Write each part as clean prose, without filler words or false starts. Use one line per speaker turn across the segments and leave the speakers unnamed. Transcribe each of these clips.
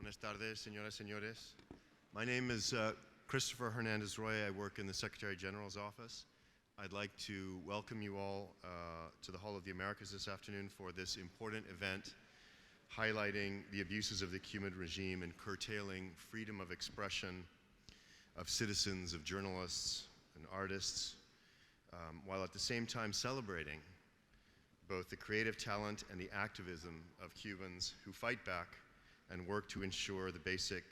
Buenas tardes, señoras, señores. My name is Christopher Hernandez Roy. I work in the Secretary General's office. I'd like to welcome you all to the Hall of the Americas this afternoon for this important event highlighting the abuses of the Cuban regime and curtailing freedom of expression of citizens, of journalists and artists, while at the same time celebrating both the creative talent and the activism of Cubans who fight back and work to ensure the basic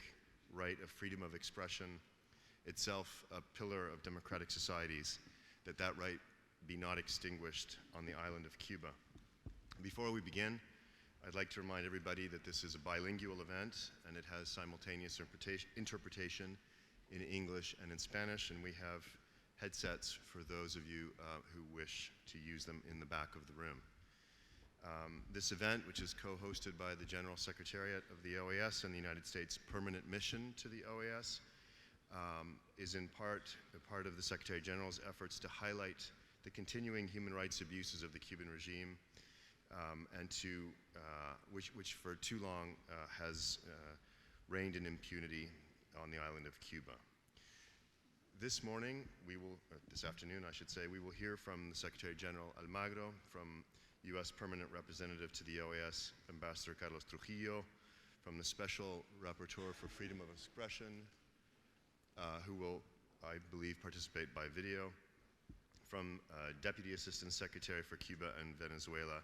right of freedom of expression, itself a pillar of democratic societies, that right be not extinguished on the island of Cuba. Before we begin, I'd like to remind everybody that this is a bilingual event and it has simultaneous interpretation in English and in Spanish, and we have headsets for those of you who wish to use them in the back of the room. This event, which is co-hosted by the General Secretariat of the OAS and the United States Permanent Mission to the OAS, is in part a part of the Secretary General's efforts to highlight the continuing human rights abuses of the Cuban regime, and which for too long has reigned in impunity on the island of Cuba. This afternoon, I should say, we will hear from the Secretary General Almagro, from U.S. Permanent Representative to the OAS, Ambassador Carlos Trujillo, from the Special Rapporteur for Freedom of Expression, who will, I believe, participate by video, from Deputy Assistant Secretary for Cuba and Venezuela,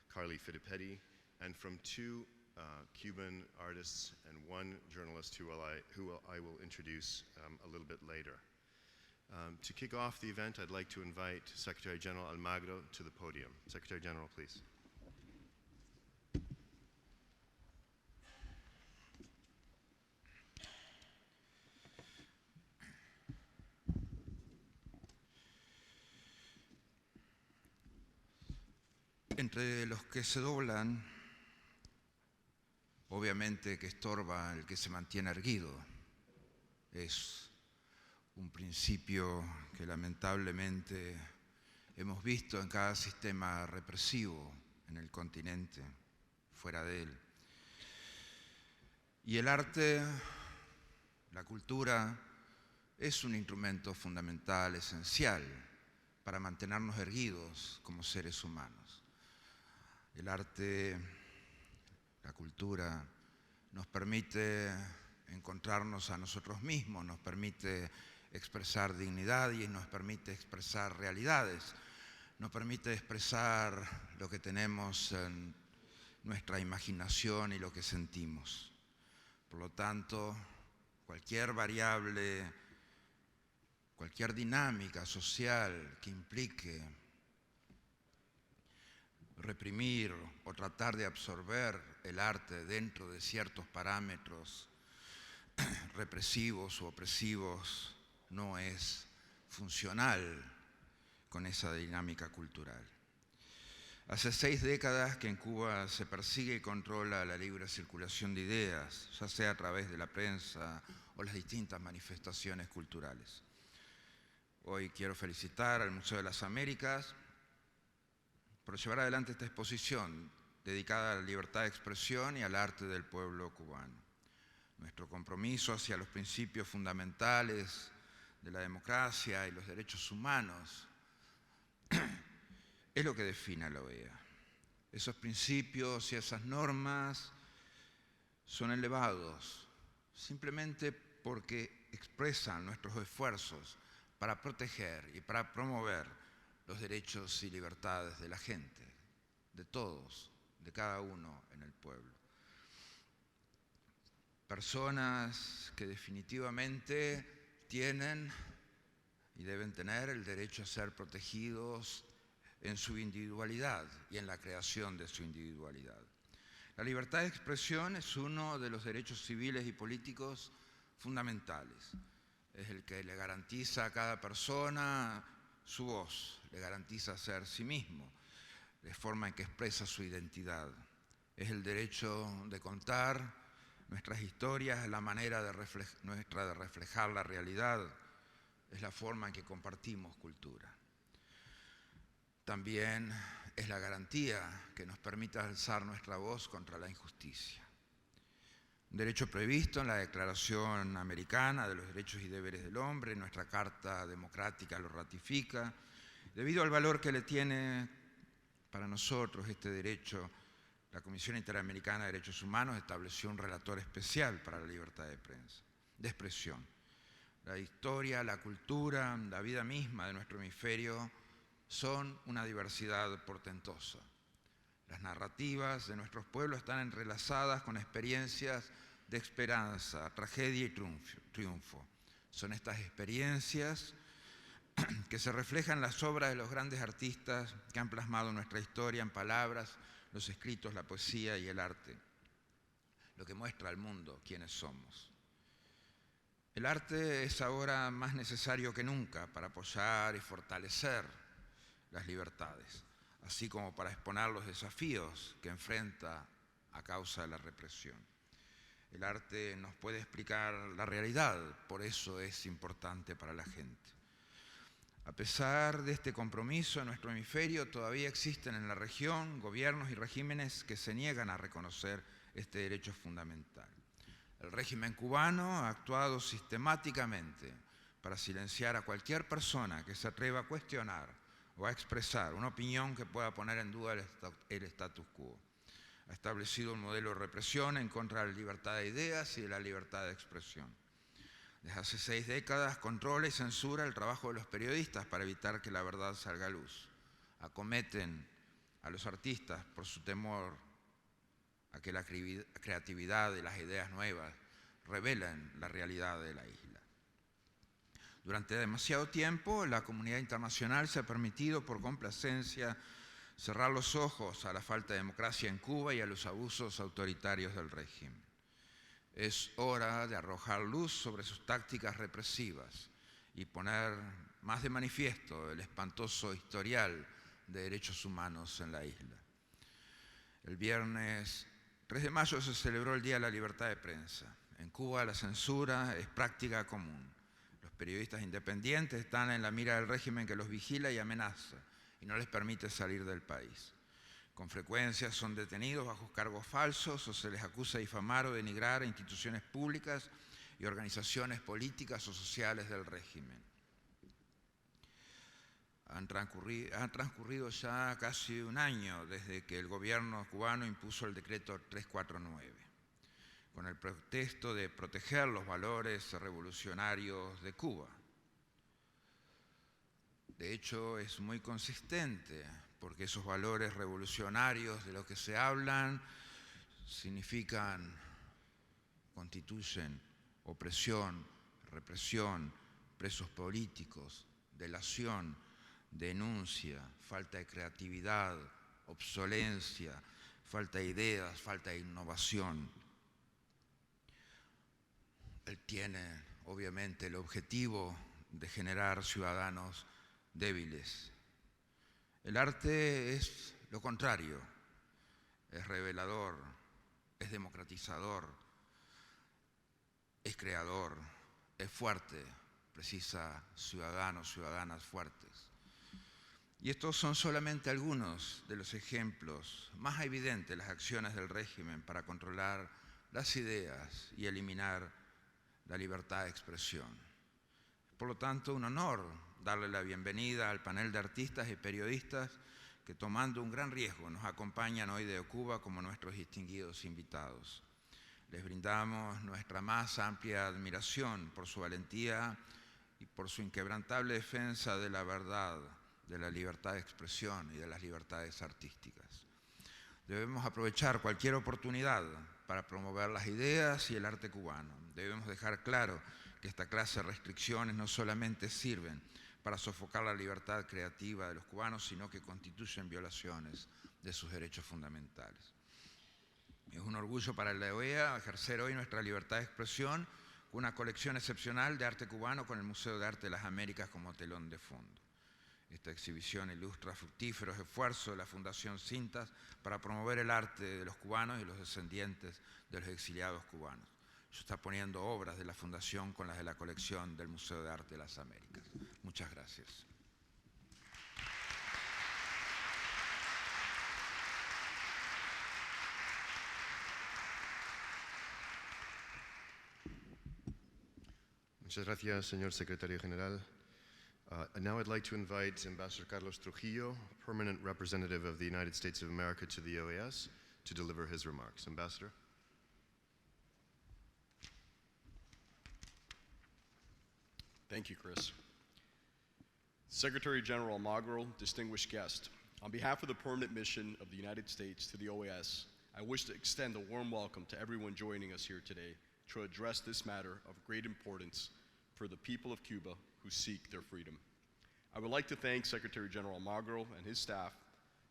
Carly Filipetti, and from two Cuban artists and one journalist who I will introduce a little bit later. To kick off the event, I'd like to invite Secretary General Almagro to the podium. Secretary General, please.
Entre los que se doblan, obviamente que estorba el que se mantiene erguido. Es un principio que lamentablemente hemos visto en cada sistema represivo en el continente, fuera de él. Y el arte, la cultura, es un instrumento fundamental, esencial, para mantenernos erguidos como seres humanos. El arte, la cultura, nos permite encontrarnos a nosotros mismos, nos permite expresar dignidad y nos permite expresar realidades, nos permite expresar lo que tenemos en nuestra imaginación y lo que sentimos. Por lo tanto, cualquier variable, cualquier dinámica social que implique reprimir o tratar de absorber el arte dentro de ciertos parámetros represivos o opresivos no es funcional con esa dinámica cultural. Hace 6 décadas que en Cuba se persigue y controla la libre circulación de ideas, ya sea a través de la prensa o las distintas manifestaciones culturales. Hoy quiero felicitar al Museo de las Américas por llevar adelante esta exposición dedicada a la libertad de expresión y al arte del pueblo cubano. Nuestro compromiso hacia los principios fundamentales de la democracia y los derechos humanos es lo que define a la OEA. Esos principios y esas normas son elevados simplemente porque expresan nuestros esfuerzos para proteger y para promover los derechos y libertades de la gente, de todos, de cada uno en el pueblo. Personas que definitivamente tienen y deben tener el derecho a ser protegidos en su individualidad y en la creación de su individualidad. La libertad de expresión es uno de los derechos civiles y políticos fundamentales. Es el que le garantiza a cada persona su voz, le garantiza ser sí mismo, de forma en que expresa su identidad. Es el derecho de contar nuestras historias, es la manera nuestra de reflejar la realidad, es la forma en que compartimos cultura. También es la garantía que nos permite alzar nuestra voz contra la injusticia. un derecho previsto en la Declaración Americana de los Derechos y Deberes del Hombre, nuestra Carta Democrática lo ratifica. Debido al valor que le tiene para nosotros este derecho, la Comisión Interamericana de Derechos Humanos estableció un relator especial para la libertad de prensa, de expresión. La historia, la cultura, la vida misma de nuestro hemisferio son una diversidad portentosa. Las narrativas de nuestros pueblos están entrelazadas con experiencias de esperanza, tragedia y triunfo. Son estas experiencias que se reflejan en las obras de los grandes artistas que han plasmado nuestra historia en palabras, los escritos, la poesía y el arte, lo que muestra al mundo quiénes somos. El arte es ahora más necesario que nunca para apoyar y fortalecer las libertades, así como para exponer los desafíos que enfrenta a causa de la represión. El arte nos puede explicar la realidad, por eso es importante para la gente. A pesar de este compromiso en nuestro hemisferio, todavía existen en la región gobiernos y regímenes que se niegan a reconocer este derecho fundamental. El régimen cubano ha actuado sistemáticamente para silenciar a cualquier persona que se atreva a cuestionar o a expresar una opinión que pueda poner en duda el status quo. Ha establecido un modelo de represión en contra de la libertad de ideas y de la libertad de expresión. Desde hace 6 décadas controla y censura el trabajo de los periodistas para evitar que la verdad salga a luz. Acometen a los artistas por su temor a que la creatividad y las ideas nuevas revelen la realidad de la isla. Durante demasiado tiempo, la comunidad internacional se ha permitido, por complacencia, cerrar los ojos a la falta de democracia en Cuba y a los abusos autoritarios del régimen. Es hora de arrojar luz sobre sus tácticas represivas y poner más de manifiesto el espantoso historial de derechos humanos en la isla. El viernes 3 de mayo se celebró el Día de la Libertad de Prensa. En Cuba la censura es práctica común. Los periodistas independientes están en la mira del régimen que los vigila y amenaza y no les permite salir del país. Con frecuencia son detenidos bajo cargos falsos o se les acusa de difamar o denigrar a instituciones públicas y organizaciones políticas o sociales del régimen. Han transcurrido ya casi un año desde que el gobierno cubano impuso el decreto 349, con el pretexto de proteger los valores revolucionarios de Cuba. De hecho, es muy consistente, porque esos valores revolucionarios de los que se hablan constituyen opresión, represión, presos políticos, delación, denuncia, falta de creatividad, obsolencia, falta de ideas, falta de innovación. Él tiene, obviamente, el objetivo de generar ciudadanos débiles. El arte es lo contrario, es revelador, es democratizador, es creador, es fuerte, precisa ciudadanos, ciudadanas fuertes. Y estos son solamente algunos de los ejemplos más evidentes de las acciones del régimen para controlar las ideas y eliminar la libertad de expresión. Por lo tanto, un honor darle la bienvenida al panel de artistas y periodistas que, tomando un gran riesgo, nos acompañan hoy de Cuba como nuestros distinguidos invitados. Les brindamos nuestra más amplia admiración por su valentía y por su inquebrantable defensa de la verdad, de la libertad de expresión y de las libertades artísticas. Debemos aprovechar cualquier oportunidad para promover las ideas y el arte cubano. Debemos dejar claro que esta clase de restricciones no solamente sirven para sofocar la libertad creativa de los cubanos, sino que constituyen violaciones de sus derechos fundamentales. Es un orgullo para la OEA ejercer hoy nuestra libertad de expresión con una colección excepcional de arte cubano con el Museo de Arte de las Américas como telón de fondo. Esta exhibición ilustra fructíferos esfuerzos de la Fundación Cintas para promover el arte de los cubanos y los descendientes de los exiliados cubanos. Se está poniendo obras de la Fundación con las de la colección del Museo de Arte de las Américas. Muchas gracias.
Muchas gracias, señor secretario general. Now I'd like to invite Ambassador Carlos Trujillo, permanent representative of the United States of America to the OAS, to deliver his remarks. Ambassador.
Thank you, Chris. Secretary General Almagro, distinguished guest, on behalf of the permanent mission of the United States to the OAS, I wish to extend a warm welcome to everyone joining us here today to address this matter of great importance for the people of Cuba who seek their freedom. I would like to thank Secretary General Almagro and his staff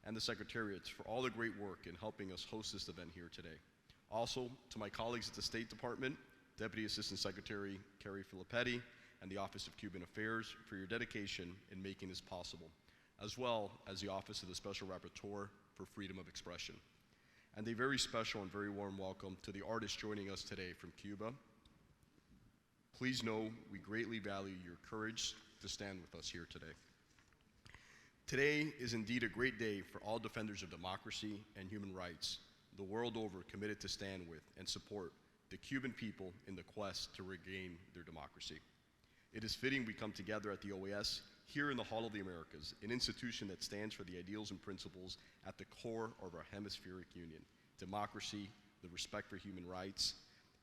and the Secretariats for all the great work in helping us host this event here today. Also, to my colleagues at the State Department, Deputy Assistant Secretary Carrie Filippetti, and the Office of Cuban Affairs for your dedication in making this possible, as well as the Office of the Special Rapporteur for Freedom of Expression. And a very special and very warm welcome to the artists joining us today from Cuba. Please know we greatly value your courage to stand with us here today. Today is indeed a great day for all defenders of democracy and human rights the world over committed to stand with and support the Cuban people in the quest to regain their democracy. It is fitting we come together at the OAS here in the Hall of the Americas, an institution that stands for the ideals and principles at the core of our hemispheric union: democracy, the respect for human rights,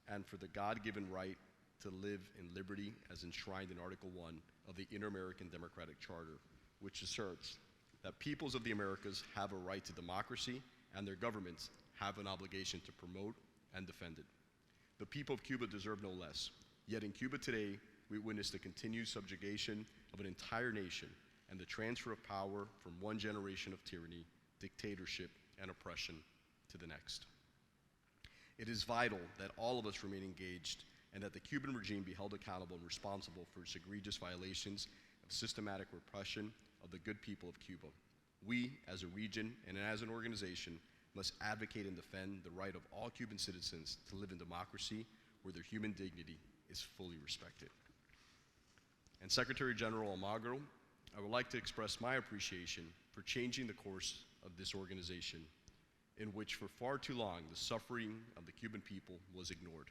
and for the God-given right to live in liberty as enshrined in Article 1 of the Inter-American Democratic Charter, which asserts that peoples of the Americas have a right to democracy and their governments have an obligation to promote and defend it. The people of Cuba deserve no less. Yet in Cuba today, we witness the continued subjugation of an entire nation and the transfer of power from one generation of tyranny, dictatorship, and oppression to the next. It is vital that all of us remain engaged and that the Cuban regime be held accountable and responsible for its egregious violations of systematic repression of the good people of Cuba. We, as a region and as an organization, must advocate and defend the right of all Cuban citizens to live in democracy where their human dignity is fully respected. And Secretary General Almagro, I would like to express my appreciation for changing the course of this organization, in which for far too long the suffering of the Cuban people was ignored,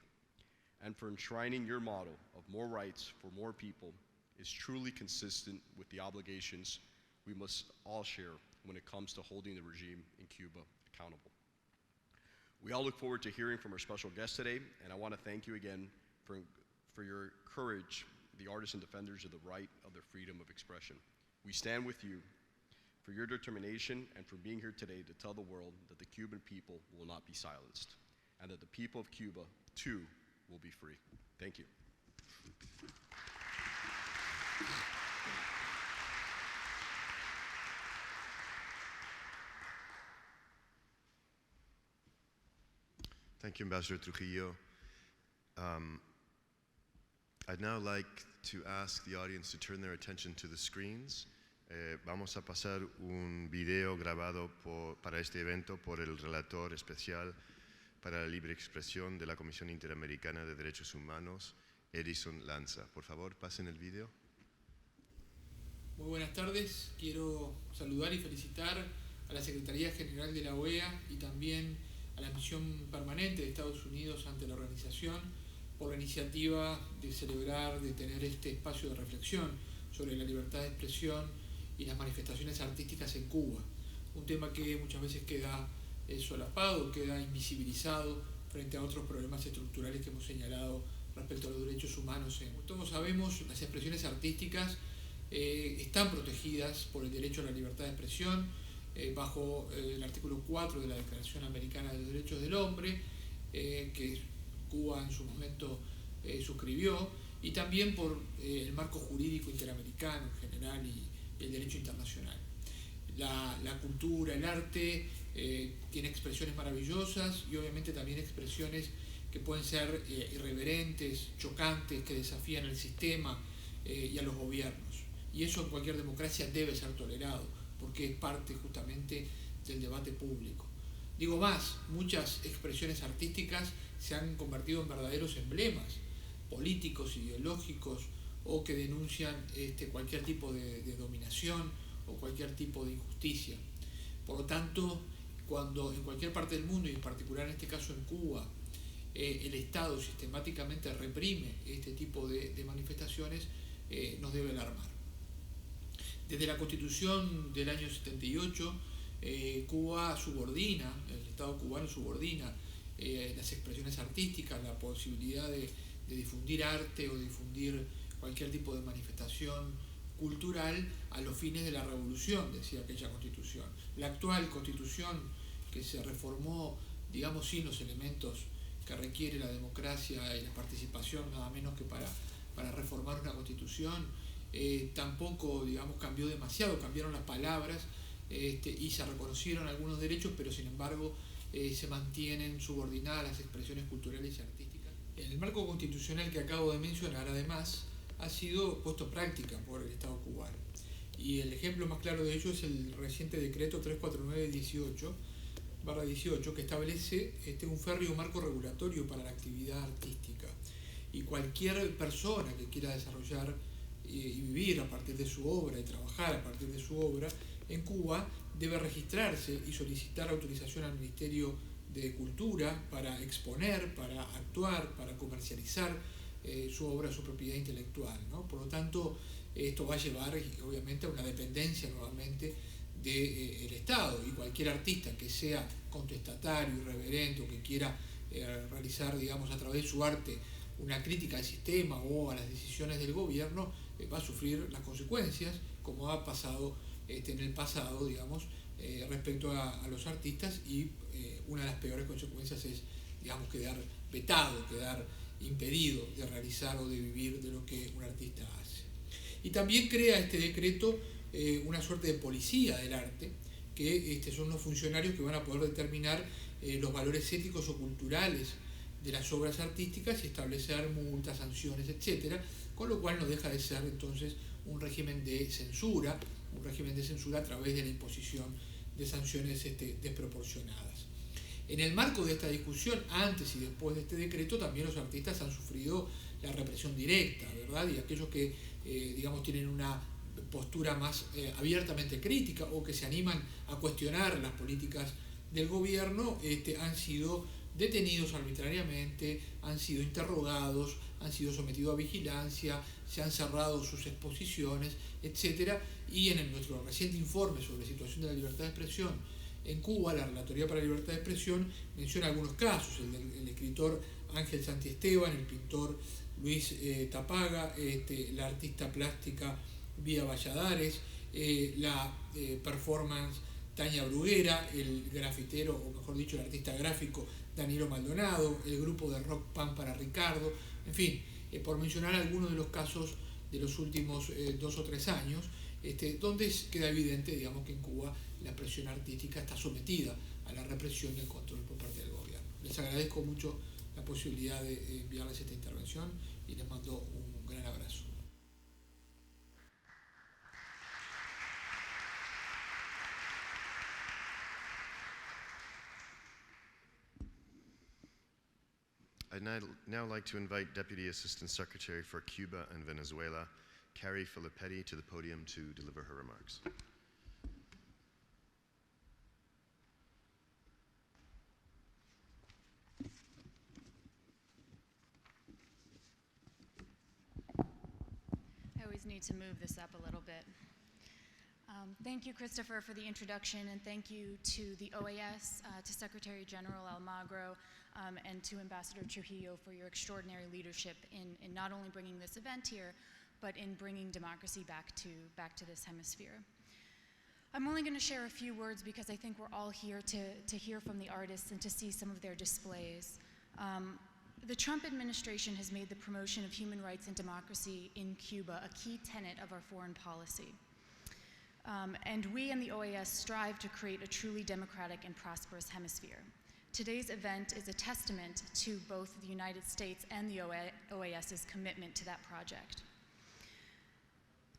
and for enshrining your motto of more rights for more people is truly consistent with the obligations we must all share when it comes to holding the regime in Cuba accountable. We all look forward to hearing from our special guest today, and I want to thank you again for your courage, the artists and defenders of the right of their freedom of expression. We stand with you for your determination and for being here today to tell the world that the Cuban people will not be silenced and that the people of Cuba, too, will be free. Thank you.
Thank you, Ambassador Trujillo. I'd now like to ask the audience to turn their attention to the screens. Vamos a pasar un video grabado para este evento por el relator especial para la libre expresión de la Comisión Interamericana de Derechos Humanos, Edison Lanza. Por favor, pasen el video.
Muy buenas tardes. Quiero saludar y felicitar a la Secretaría General de la OEA y también a la misión permanente de Estados Unidos ante la organización por la iniciativa de celebrar, de tener este espacio de reflexión sobre la libertad de expresión y las manifestaciones artísticas en Cuba. Un tema que muchas veces queda solapado, queda invisibilizado frente a otros problemas estructurales que hemos señalado respecto a los derechos humanos. Como todos sabemos, las expresiones artísticas están protegidas por el derecho a la libertad de expresión bajo el artículo 4 de la Declaración Americana de los Derechos del Hombre, que Cuba en su momento suscribió, y también por el marco jurídico interamericano en general y el derecho internacional. La cultura, el arte tiene expresiones maravillosas y obviamente también expresiones que pueden ser irreverentes, chocantes, que desafían el sistema y a los gobiernos. Y eso en cualquier democracia debe ser tolerado, porque es parte justamente del debate público. Digo más, muchas expresiones artísticas se han convertido en verdaderos emblemas políticos, ideológicos, o que denuncian cualquier tipo de dominación o cualquier tipo de injusticia. Por lo tanto, cuando en cualquier parte del mundo, y en particular en este caso en Cuba, el Estado sistemáticamente reprime este tipo de manifestaciones, nos debe alarmar. Desde la Constitución del año 78, Cuba subordina, el Estado cubano subordina las expresiones artísticas, la posibilidad de difundir arte o difundir cualquier tipo de manifestación cultural a los fines de la revolución, decía aquella Constitución. La actual Constitución, que se reformó, digamos, sin los elementos que requiere la democracia y la participación, nada menos que para reformar una Constitución, tampoco, digamos, cambió demasiado, cambiaron las palabras y se reconocieron algunos derechos, pero sin embargo se mantienen subordinadas las expresiones culturales y artísticas. El marco constitucional que acabo de mencionar, además, ha sido puesto en práctica por el Estado cubano. Y el ejemplo más claro de ello es el reciente decreto 349/18, que establece un férreo marco regulatorio para la actividad artística. Y cualquier persona que quiera desarrollar y vivir a partir de su obra y trabajar a partir de su obra en Cuba debe registrarse y solicitar autorización al Ministerio de Cultura para exponer, para actuar, para comercializar su obra, su propiedad intelectual, ¿no? Por lo tanto, esto va a llevar obviamente a una dependencia nuevamente del Estado, y cualquier artista que sea contestatario, irreverente o que quiera realizar, digamos, a través de su arte una crítica al sistema o a las decisiones del gobierno, va a sufrir las consecuencias, como ha pasado en el pasado, digamos, respecto a los artistas, y una de las peores consecuencias es, digamos, quedar vetado, quedar impedido de realizar o de vivir de lo que un artista hace. Y también crea este decreto una suerte de policía del arte, que son los funcionarios que van a poder determinar los valores éticos o culturales de las obras artísticas y establecer multas, sanciones, etcétera, con lo cual no deja de ser entonces un régimen de censura a través de la imposición de sanciones desproporcionadas. En el marco de esta discusión, antes y después de este decreto, también los artistas han sufrido la represión directa, ¿verdad? Y aquellos que, digamos, tienen una postura más abiertamente crítica o que se animan a cuestionar las políticas del gobierno, han sido detenidos arbitrariamente, han sido interrogados, han sido sometidos a vigilancia, se han cerrado sus exposiciones, etc. Y en nuestro reciente informe sobre la situación de la libertad de expresión en Cuba, la Relatoría para la Libertad de Expresión menciona algunos casos: el escritor Ángel Santiesteban, el pintor Luis Tapaga, la artista plástica Vía Valladares, la performance Tania Bruguera, el grafitero, o mejor dicho, el artista gráfico Danilo Maldonado, el grupo de rock Pan para Ricardo, en fin, por mencionar algunos de los casos de los últimos 2 o 3 años, donde queda evidente, digamos, que en Cuba la expresión artística está sometida a la represión y al control por parte del gobierno. Les agradezco mucho la posibilidad de enviarles esta intervención y les mando un gran abrazo.
I'd now like to invite Deputy Assistant Secretary for Cuba and Venezuela, Carrie Filippetti, to the podium to deliver her remarks.
I always need to move this up a little bit. Thank you, Christopher, for the introduction, and thank you to the OAS, to Secretary General Almagro, and to Ambassador Trujillo for your extraordinary leadership in not only bringing this event here, but in bringing democracy back to this hemisphere. I'm only going to share a few words because I think we're all here to hear from the artists and to see some of their displays. The Trump administration has made the promotion of human rights and democracy in Cuba a key tenet of our foreign policy. And we in the OAS strive to create a truly democratic and prosperous hemisphere. Today's event is a testament to both the United States and the OAS's commitment to that project.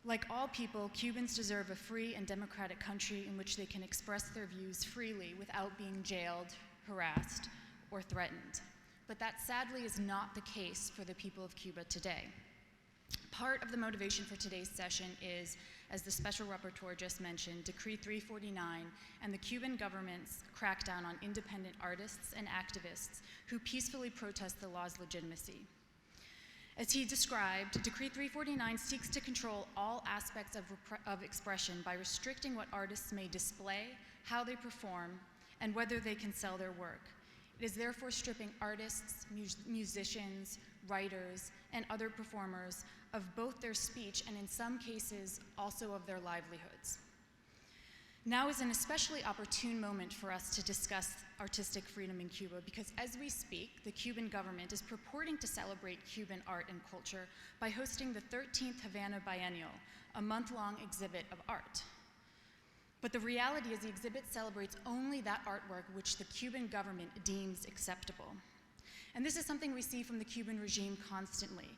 Like all people, Cubans deserve a free and democratic country in which they can express their views freely without being jailed, harassed, or threatened. But that sadly is not the case for the people of Cuba today. Part of the motivation for today's session is, as the Special Rapporteur just mentioned, Decree 349 and the Cuban government's crackdown on independent artists and activists who peacefully protest the law's legitimacy. As he described, Decree 349 seeks to control all aspects of expression by restricting what artists may display, how they perform, and whether they can sell their work. It is therefore stripping artists, musicians, writers, and other performers of both their speech and in some cases also of their livelihoods. Now is an especially opportune moment for us to discuss artistic freedom in Cuba because as we speak, the Cuban government is purporting to celebrate Cuban art and culture by hosting the 13th Havana Biennial, a month-long exhibit of art. But the reality is the exhibit celebrates only that artwork which the Cuban government deems acceptable. And this is something we see from the Cuban regime constantly.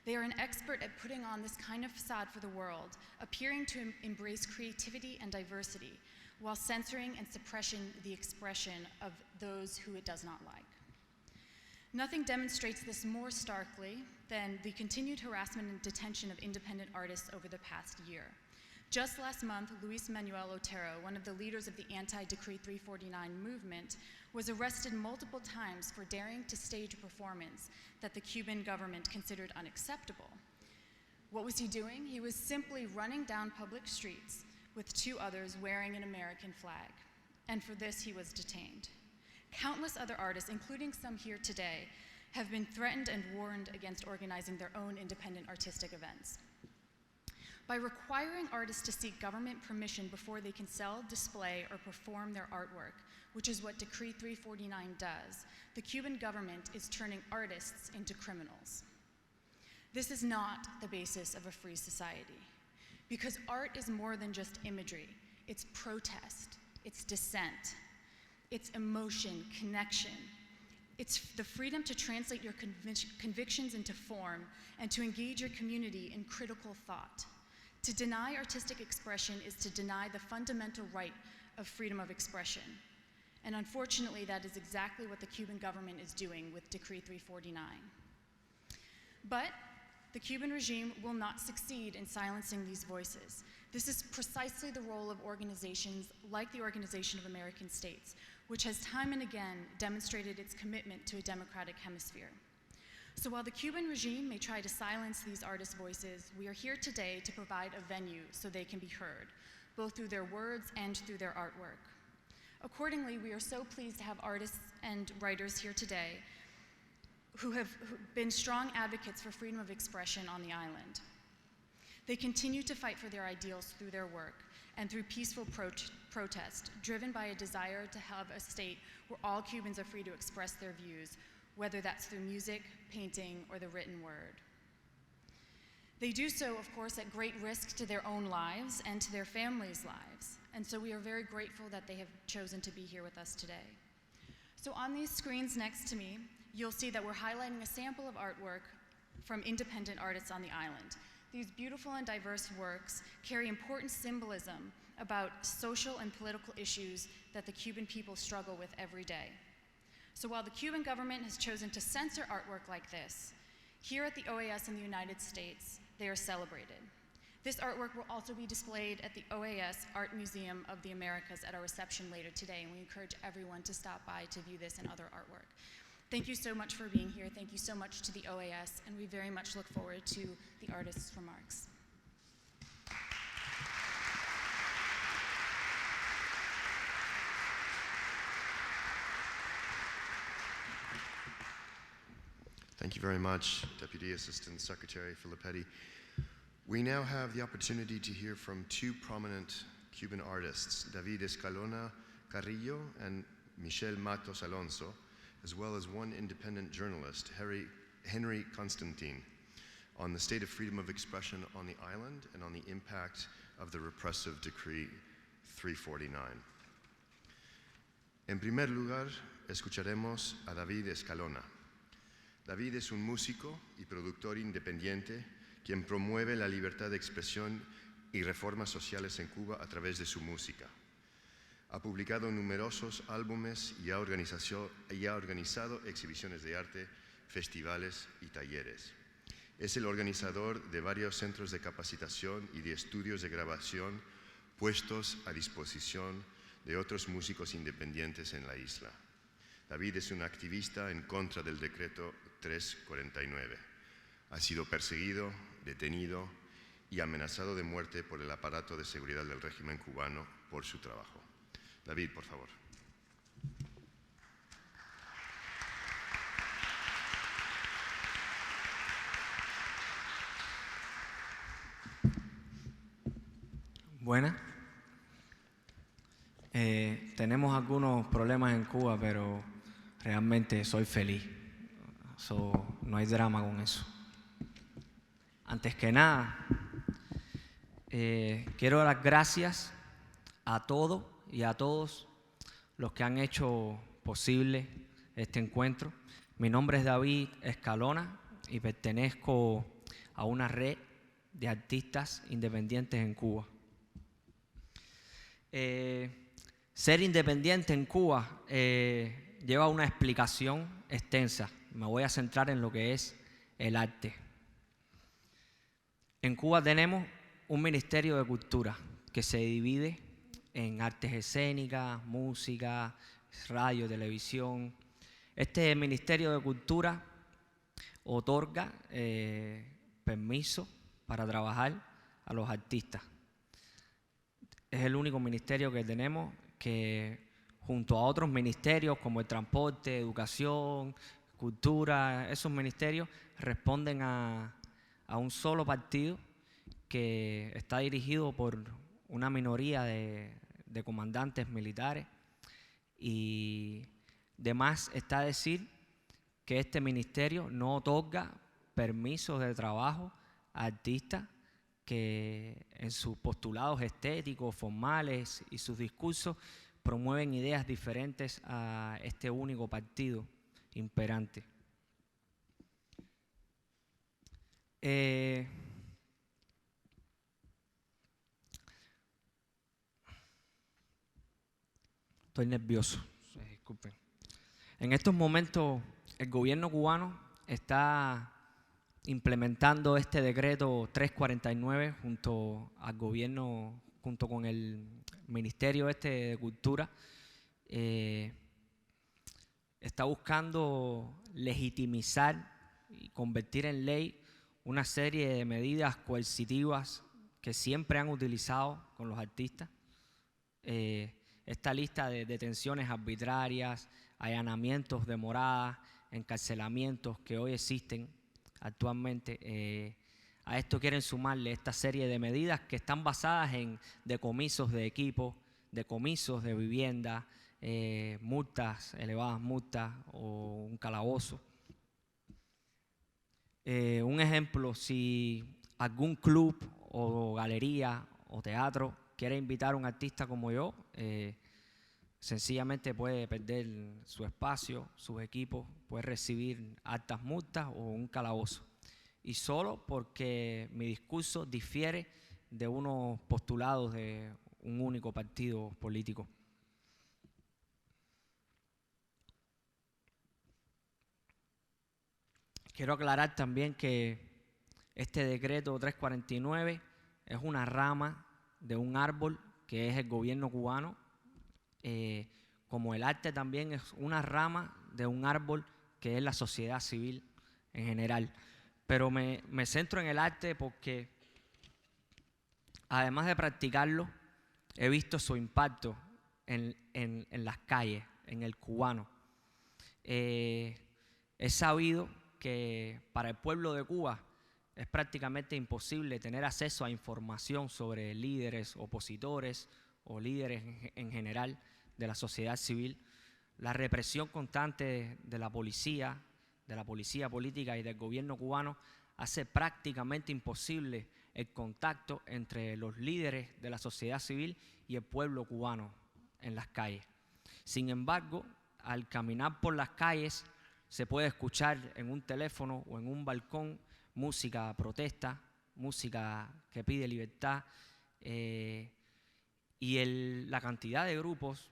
They are an expert at putting on this kind of facade for the world, appearing to embrace creativity and diversity, while censoring and suppressing the expression of those who it does not like. Nothing demonstrates this more starkly than the continued harassment and detention of independent artists over the past year. Just last month, Luis Manuel Otero, one of the leaders of the anti-Decree 349 movement, was arrested multiple times for daring to stage a performance that the Cuban government considered unacceptable. What was he doing? He was simply running down public streets with two others wearing an American flag, and for this he was detained. Countless other artists, including some here today, have been threatened and warned against organizing their own independent artistic events. By requiring artists to seek government permission before they can sell, display, or perform their artwork, which is what Decree 349 does, the Cuban government is turning artists into criminals. This is not the basis of a free society, because art is more than just imagery. It's protest, it's dissent, it's emotion, connection. It's the freedom to translate your convictions into form and to engage your community in critical thought. To deny artistic expression is to deny the fundamental right of freedom of expression. And unfortunately, that is exactly what the Cuban government is doing with Decree 349. But the Cuban regime will not succeed in silencing these voices. This is precisely the role of organizations like the Organization of American States, which has time and again demonstrated its commitment to a democratic hemisphere. So while the Cuban regime may try to silence these artists' voices, we are here today to provide a venue so they can be heard, both through their words and through their artwork. Accordingly, we are so pleased to have artists and writers here today who have been strong advocates for freedom of expression on the island. They continue to fight for their ideals through their work and through peaceful protest, driven by a desire to have a state where all Cubans are free to express their views, whether that's through music, painting, or the written word. They do so, of course, at great risk to their own lives and to their families' lives. And so we are very grateful that they have chosen to be here with us today. So on these screens next to me, you'll see that we're highlighting a sample of artwork from independent artists on the island. These beautiful and diverse works carry important symbolism about social and political issues that the Cuban people struggle with every day. So while the Cuban government has chosen to censor artwork like this, here at the OAS in the United States, they are celebrated. This artwork will also be displayed at the OAS Art Museum of the Americas at our reception later today, and we encourage everyone to stop by to view this and other artwork. Thank you so much for being here. Thank you so much to the OAS, and we very much look forward to the artist's remarks.
Thank you very much, Deputy Assistant Secretary Filippetti. We now have the opportunity to hear from two prominent Cuban artists, David Escalona Carrillo and Michel Matos Alonso, as well as one independent journalist, Henry Constantine, on the state of freedom of expression on the island and on the impact of the repressive Decree 349. En primer lugar, escucharemos a David Escalona. David es un músico y productor independiente quien promueve la libertad de expresión y reformas sociales en Cuba a través de su música. Ha publicado numerosos álbumes y ha organizado exhibiciones de arte, festivales y talleres. Es el organizador de varios centros de capacitación y de estudios de grabación puestos a disposición de otros músicos independientes en la isla. David es un activista en contra del decreto 349. Ha sido perseguido, detenido y amenazado de muerte por el aparato de seguridad del régimen cubano por su trabajo. David, por favor.
Buenas. Tenemos algunos problemas en Cuba, pero realmente soy feliz. No hay drama con eso. Antes que nada, quiero dar las gracias a todos y a todos los que han hecho posible este encuentro. Mi nombre es David Escalona y pertenezco a una red de artistas independientes en Cuba. Ser independiente en Cuba lleva una explicación extensa. Me voy a centrar en lo que es el arte. En Cuba tenemos un Ministerio de Cultura que se divide en artes escénicas, música, radio, televisión. Este Ministerio de Cultura otorga permiso para trabajar a los artistas. Es el único ministerio que tenemos que, junto a otros ministerios como el transporte, educación, cultura, esos ministerios responden a un solo partido que está dirigido por una minoría de comandantes militares. Y de más está decir que este ministerio no otorga permisos de trabajo a artistas que en sus postulados estéticos, formales y sus discursos promueven ideas diferentes a este único partido imperante. Estoy nervioso, disculpen. En estos momentos el gobierno cubano está implementando este decreto 349 junto al gobierno, junto con el Ministerio de Cultura. Está buscando legitimizar y convertir en ley una serie de medidas coercitivas que siempre han utilizado con los artistas. Esta lista de detenciones arbitrarias, allanamientos de moradas, encarcelamientos que hoy existen actualmente, a esto quieren sumarle esta serie de medidas que están basadas en decomisos de equipos, decomisos de vivienda, multas, elevadas multas o un calabozo. Un ejemplo, si algún club o galería o teatro quiere invitar a un artista como yo, sencillamente puede perder su espacio, sus equipos, puede recibir altas multas o un calabozo. Y solo porque mi discurso difiere de unos postulados de un único partido político. Quiero aclarar también que este decreto 349 es una rama de un árbol que es el gobierno cubano, como el arte también es una rama de un árbol que es la sociedad civil en general. Pero me centro en el arte porque, además de practicarlo, he visto su impacto en las calles, en el cubano. He sabido que para el pueblo de Cuba es prácticamente imposible tener acceso a información sobre líderes opositores o líderes en general de la sociedad civil. La represión constante de la policía política y del gobierno cubano hace prácticamente imposible el contacto entre los líderes de la sociedad civil y el pueblo cubano en las calles. Sin embargo, al caminar por las calles se puede escuchar en un teléfono o en un balcón música protesta, música que pide libertad, y la cantidad de grupos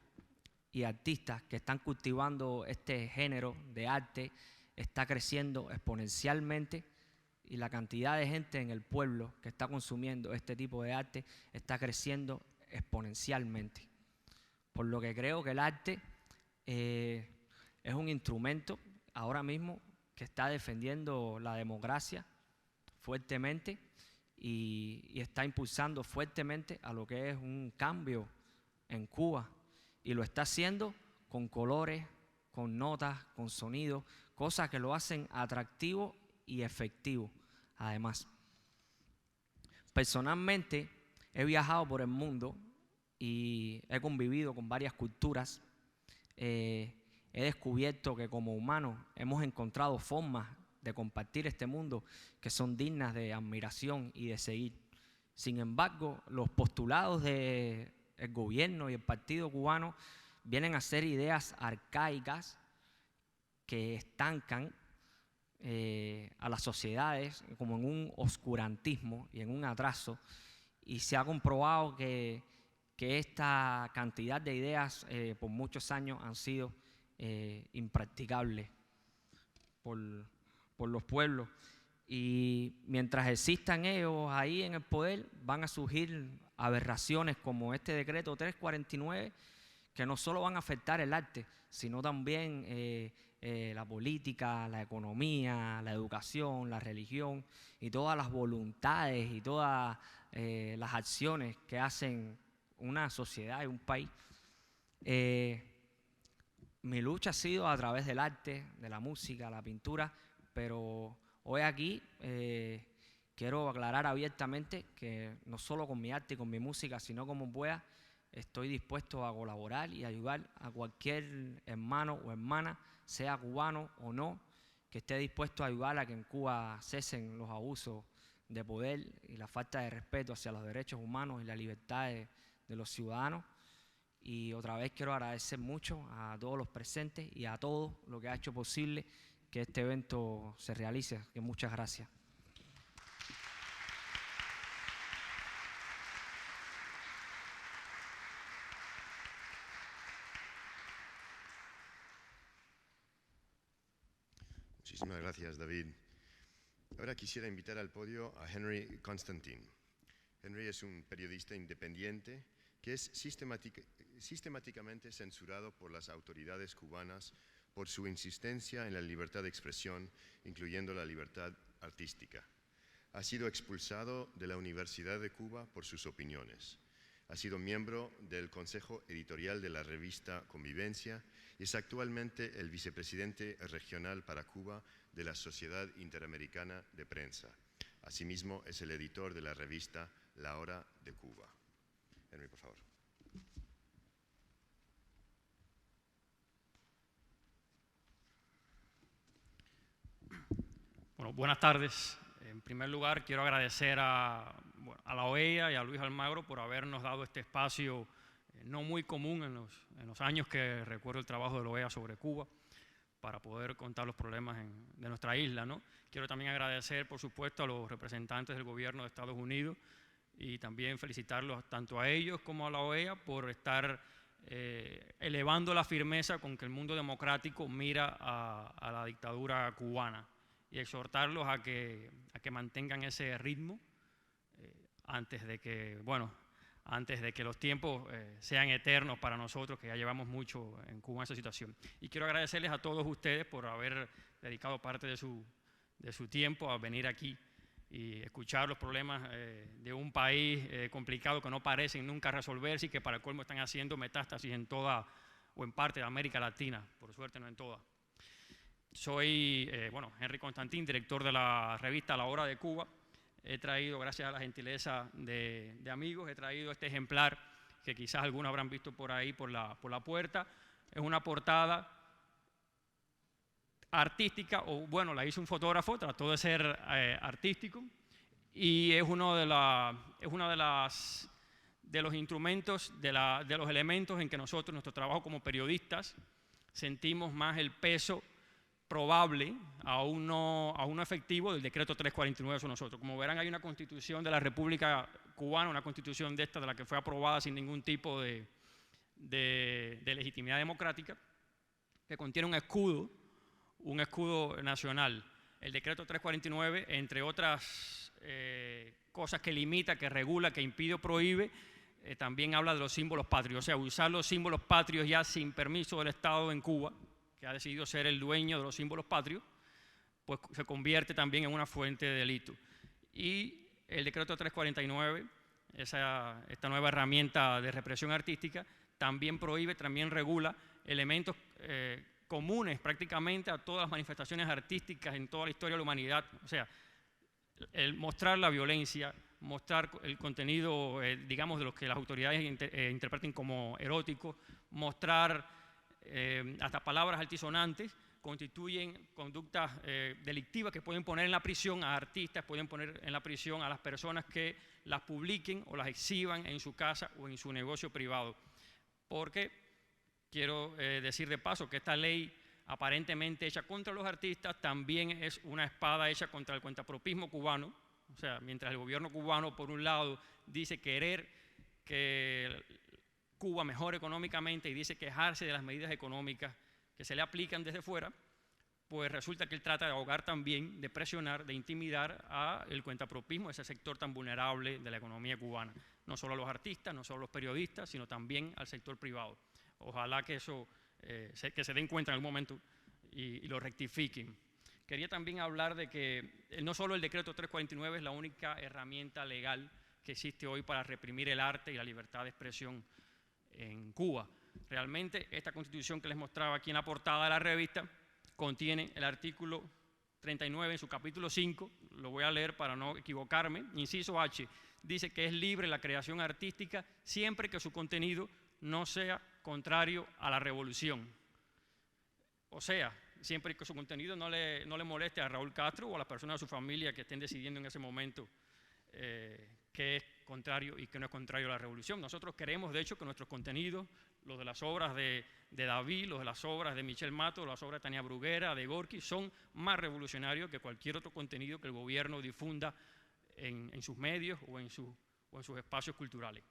y artistas que están cultivando este género de arte está creciendo exponencialmente y la cantidad de gente en el pueblo que está consumiendo este tipo de arte está creciendo exponencialmente. Por lo que creo que el arte es un instrumento ahora mismo que está defendiendo la democracia fuertemente y está impulsando fuertemente a lo que es un cambio en Cuba, y lo está haciendo con colores, con notas, con sonidos, cosas que lo hacen atractivo y efectivo. Además, personalmente he viajado por el mundo y he convivido con varias culturas. He descubierto que como humanos hemos encontrado formas de compartir este mundo que son dignas de admiración y de seguir. Sin embargo, los postulados del gobierno y el partido cubano vienen a ser ideas arcaicas que estancan a las sociedades como en un oscurantismo y en un atraso, y se ha comprobado que esta cantidad de ideas por muchos años han sido impracticables por los pueblos, y mientras existan ellos ahí en el poder van a surgir aberraciones como este decreto 349, que no solo van a afectar el arte, sino también la política, la economía, la educación, la religión y todas las voluntades y todas las acciones que hacen una sociedad y un país. Mi lucha ha sido a través del arte, de la música, la pintura, pero hoy aquí quiero aclarar abiertamente que no solo con mi arte y con mi música, sino como pueda, estoy dispuesto a colaborar y ayudar a cualquier hermano o hermana, sea cubano o no, que esté dispuesto a ayudar a que en Cuba cesen los abusos de poder y la falta de respeto hacia los derechos humanos y las libertades de los ciudadanos. Y otra vez quiero agradecer mucho a todos los presentes y a todo lo que ha hecho posible que este evento se realice. Que muchas gracias.
Muchísimas gracias, David. Ahora quisiera invitar al podio a Henry Constantin. Henry es un periodista independiente que es sistemáticamente censurado por las autoridades cubanas por su insistencia en la libertad de expresión, incluyendo la libertad artística. Ha sido expulsado de la Universidad de Cuba por sus opiniones. Ha sido miembro del Consejo Editorial de la revista Convivencia y es actualmente el vicepresidente regional para Cuba de la Sociedad Interamericana de Prensa. Asimismo, es el editor de la revista La Hora de Cuba. Henry, por favor.
Bueno, buenas tardes. En primer lugar, quiero agradecer a la OEA y a Luis Almagro por habernos dado este espacio no muy común en los años que recuerdo el trabajo de la OEA sobre Cuba, para poder contar los problemas de nuestra isla, ¿no? Quiero también agradecer, por supuesto, a los representantes del gobierno de Estados Unidos y también felicitarlos tanto a ellos como a la OEA por estar elevando la firmeza con que el mundo democrático mira a la dictadura cubana, y exhortarlos a que mantengan ese ritmo antes de que los tiempos sean eternos para nosotros, que ya llevamos mucho en Cuba en esa situación. Y quiero agradecerles a todos ustedes por haber dedicado parte de su tiempo a venir aquí y escuchar los problemas de un país complicado que no parecen nunca resolverse y que para el colmo están haciendo metástasis en toda o en parte de América Latina, por suerte no en toda. Soy, Henry Constantin, director de la revista La Hora de Cuba. He traído, gracias a la gentileza de amigos, he traído este ejemplar que quizás algunos habrán visto por ahí, por la puerta. Es una portada artística, o bueno, la hizo un fotógrafo, trató de ser artístico, y es uno de los instrumentos, de los elementos en que nosotros, nuestro trabajo como periodistas, sentimos más el peso probable, aún no efectivo, del decreto 349 sobre nosotros. Como verán, hay una constitución de la República Cubana, una constitución de la que fue aprobada sin ningún tipo de legitimidad democrática, que contiene un escudo nacional. el decreto 349, entre otras cosas que limita, que regula, que impide o prohíbe, también habla de los símbolos patrios, o sea, usar los símbolos patrios ya sin permiso del Estado en Cuba, que ha decidido ser el dueño de los símbolos patrios, pues se convierte también en una fuente de delito. Y el decreto 349, esta nueva herramienta de represión artística, también prohíbe, también regula elementos comunes prácticamente a todas las manifestaciones artísticas en toda la historia de la humanidad. O sea, el mostrar la violencia, mostrar el contenido, digamos, de los que las autoridades interpreten como erótico, mostrar hasta palabras altisonantes, constituyen conductas delictivas que pueden poner en la prisión a artistas, pueden poner en la prisión a las personas que las publiquen o las exhiban en su casa o en su negocio privado. Porque quiero decir de paso que esta ley aparentemente hecha contra los artistas también es una espada hecha contra el cuentapropismo cubano. O sea, mientras el gobierno cubano, por un lado, dice querer que Cuba mejore económicamente y dice quejarse de las medidas económicas que se le aplican desde fuera, pues resulta que él trata de ahogar también, de presionar, de intimidar al cuentapropismo, ese sector tan vulnerable de la economía cubana. No solo a los artistas, no solo a los periodistas, sino también al sector privado. Ojalá que eso que se den cuenta en algún momento y lo rectifiquen. Quería también hablar de que no solo el decreto 349 es la única herramienta legal que existe hoy para reprimir el arte y la libertad de expresión en Cuba. Realmente esta constitución que les mostraba aquí en la portada de la revista contiene el artículo 39 en su capítulo 5, lo voy a leer para no equivocarme, inciso H, dice que es libre la creación artística siempre que su contenido no sea contrario a la revolución. O sea, siempre que su contenido no le moleste a Raúl Castro o a las personas de su familia que estén decidiendo en ese momento qué es contrario y qué no es contrario a la revolución. Nosotros queremos, de hecho, que nuestros contenidos, los de las obras de David, los de las obras de Michel Mato, las obras de Tania Bruguera, de Gorky, son más revolucionarios que cualquier otro contenido que el gobierno difunda en sus medios o en sus espacios culturales.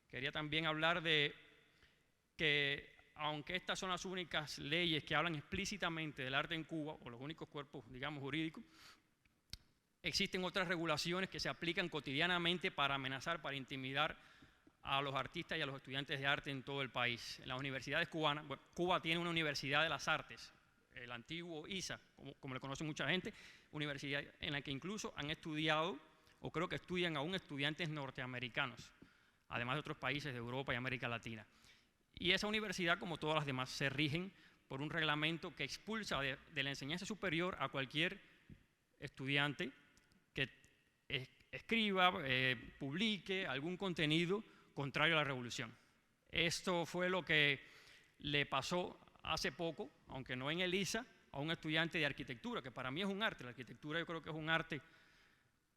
Quería también hablar de que, aunque estas son las únicas leyes que hablan explícitamente del arte en Cuba, o los únicos cuerpos, digamos, jurídicos, existen otras regulaciones que se aplican cotidianamente para amenazar, para intimidar a los artistas y a los estudiantes de arte en todo el país. En las universidades cubanas, bueno, Cuba tiene una universidad de las artes, el antiguo ISA, como le conoce mucha gente, universidad en la que incluso han estudiado, o creo que estudian aún estudiantes norteamericanos, además de otros países de Europa y América Latina. Y esa universidad, como todas las demás, se rigen por un reglamento que expulsa de la enseñanza superior a cualquier estudiante que escriba, publique algún contenido contrario a la revolución. Esto fue lo que le pasó hace poco, aunque no en el ISA, a un estudiante de arquitectura, que para mí es un arte. La arquitectura yo creo que es un arte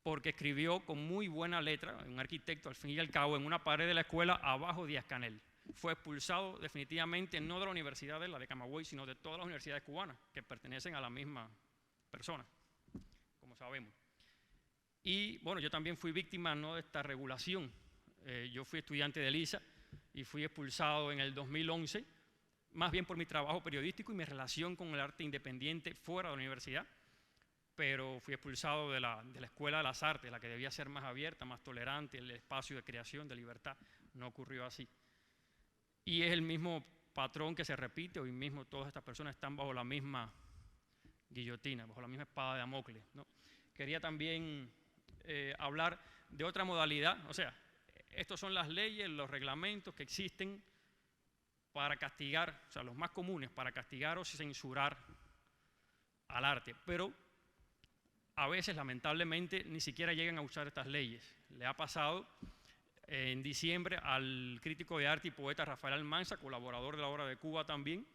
porque escribió con muy buena letra, un arquitecto al fin y al cabo, en una pared de la escuela abajo Díaz-Canel. Fue expulsado definitivamente no de la universidad de la de Camagüey, sino de todas las universidades cubanas que pertenecen a la misma persona, como sabemos. Y bueno, yo también fui víctima no de esta regulación. Yo fui estudiante del ISA y fui expulsado en el 2011, más bien por mi trabajo periodístico y mi relación con el arte independiente fuera de la universidad, pero fui expulsado de la Escuela de las Artes, la que debía ser más abierta, más tolerante, el espacio de creación, de libertad. No ocurrió así. Y es el mismo patrón que se repite, hoy mismo todas estas personas están bajo la misma guillotina, bajo la misma espada de Damocles, ¿no? Quería también hablar de otra modalidad, o sea, estas son las leyes, los reglamentos que existen para castigar, o sea, los más comunes, para castigar o censurar al arte, pero a veces, lamentablemente, ni siquiera llegan a usar estas leyes. Le ha pasado en diciembre al crítico de arte y poeta Rafael Almanza, colaborador de la Hora de Cuba también,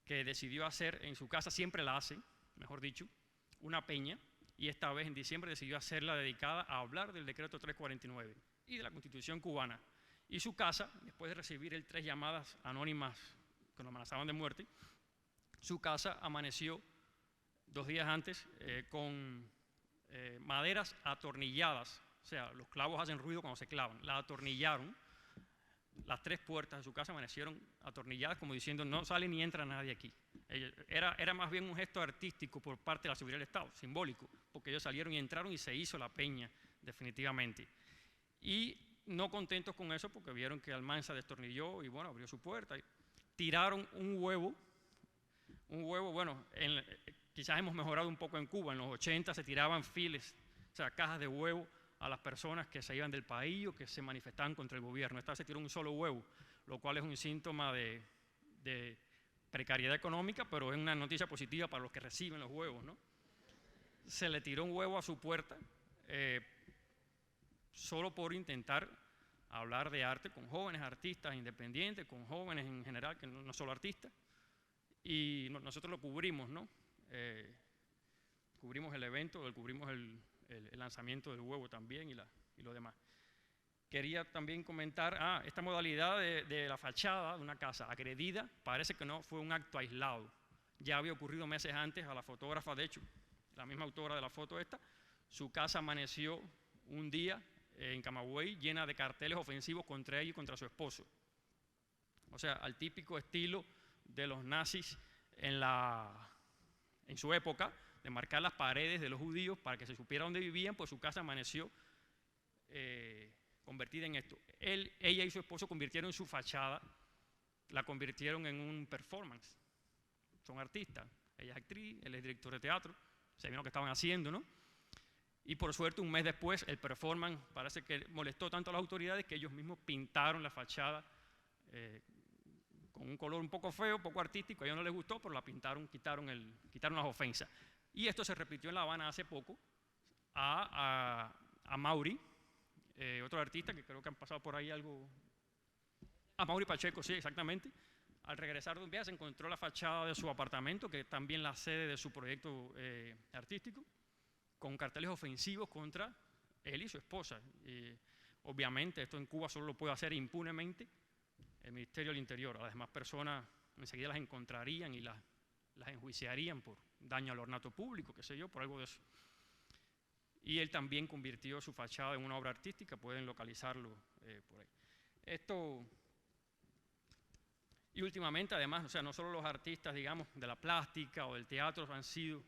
que decidió hacer en su casa, siempre la hace, mejor dicho, una peña, y esta vez en diciembre decidió hacerla dedicada a hablar del decreto 349 y de la Constitución cubana. Y su casa, después de recibir 3 llamadas anónimas que lo amenazaban de muerte, su casa amaneció 2 días antes con maderas atornilladas. O sea, los clavos hacen ruido cuando se clavan. La atornillaron las 3 puertas de su casa amanecieron atornilladas como diciendo no sale ni entra nadie aquí. Era más bien un gesto artístico por parte de la seguridad del Estado, simbólico, porque ellos salieron y entraron y se hizo la peña definitivamente. Y no contentos con eso porque vieron que Almanza destornilló y bueno, abrió su puerta. Tiraron un huevo, bueno, quizás hemos mejorado un poco en Cuba, en los 80 se tiraban files, o sea, cajas de huevo a las personas que se iban del país o que se manifestaban contra el gobierno. Esta vez se tiró un solo huevo, lo cual es un síntoma de precariedad económica, pero es una noticia positiva para los que reciben los huevos, ¿no? Se le tiró un huevo a su puerta solo por intentar hablar de arte con jóvenes artistas independientes, con jóvenes en general, que no solo artistas, y nosotros lo cubrimos, ¿no? Cubrimos el evento, cubrimos el lanzamiento del huevo también y lo demás. Quería también comentar, esta modalidad de la fachada de una casa agredida, parece que no fue un acto aislado. Ya había ocurrido meses antes a la fotógrafa, de hecho, la misma autora de la foto esta, su casa amaneció un día en Camagüey llena de carteles ofensivos contra ella y contra su esposo. O sea, al típico estilo de los nazis en su época, de marcar las paredes de los judíos para que se supiera dónde vivían, pues su casa amaneció convertida en esto. Ella y su esposo convirtieron su fachada, la convirtieron en un performance. Son artistas, ella es actriz, él es director de teatro, se vieron lo que estaban haciendo, ¿no? Y por suerte, un mes después, el performance parece que molestó tanto a las autoridades que ellos mismos pintaron la fachada con un color un poco feo, poco artístico, a ellos no les gustó, pero la pintaron, quitaron las ofensas. Y esto se repitió en La Habana hace poco a Mauri, otro artista que creo que han pasado por ahí algo. A Mauri Pacheco, sí, exactamente. Al regresar de un viaje se encontró la fachada de su apartamento, que es también la sede de su proyecto artístico, con carteles ofensivos contra él y su esposa. Obviamente esto en Cuba solo lo puede hacer impunemente el Ministerio del Interior. A las demás personas enseguida las encontrarían y las enjuiciarían por daño al ornato público, qué sé yo, por algo de eso. Y él también convirtió su fachada en una obra artística, pueden localizarlo por ahí. Esto, y últimamente además, o sea, no solo los artistas, digamos, de la plástica o del teatro han sido